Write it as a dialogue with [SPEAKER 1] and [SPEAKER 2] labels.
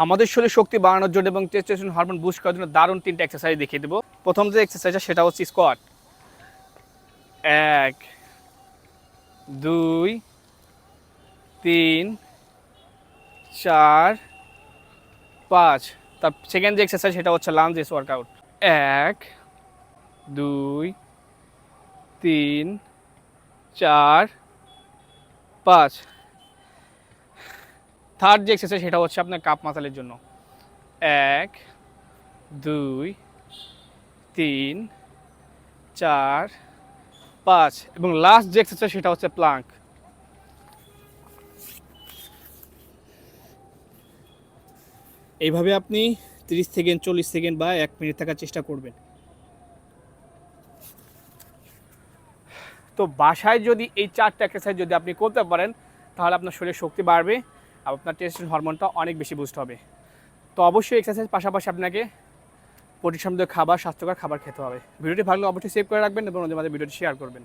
[SPEAKER 1] আমাদের শরীরে শক্তি বাড়ানোর জন্য এবং টেস্টোস্টেরন হরমোন বুস্ট করার জন্য দারুণ 3টা এক্সারসাইজ দেখিয়ে দেবো। প্রথম যে এক্সারসাইজটা সেটা হচ্ছে স্কোয়াট। 1 2 3 4 5। তার সেকেন্ড যে এক্সারসাইজ সেটা হচ্ছে লাঞ্জেস ওয়ার্কআউট। 1 2 3 4 5। থার্ড যে এক্সারসাইজ সেটা হচ্ছে আপনার কাপ মাসালের জন্য। 1 2 3 4 5 এবং লাস্ট যে এক্সারসাইজ সেটা হচ্ছে প্লাঙ্ক। এইভাবে আপনি 30 সেকেন্ড 40 সেকেন্ড বা 1 মিনিট থাকার চেষ্টা করবেন। তো বাসায় যদি এই 4টা এক্সারসাইজ যদি আপনি করতে পারেন তাহলে আপনার শরীরে শক্তি বাড়বে আর আপনার টেস্টোস্টেরন হরমোনটা অনেক বেশি বুস্ট হবে। তো অবশ্যই এক্সারসাইজ পাশাপাশি আপনাকে প্রোটিন সমৃদ্ধ খাবার, স্বাস্থ্যকর খাবার খেতে হবে। ভিডিওটি ভালো লাগলে অবশ্যই সেভ করে রাখবেন এবং ওদের মাঝে ভিডিওটি শেয়ার করবেন।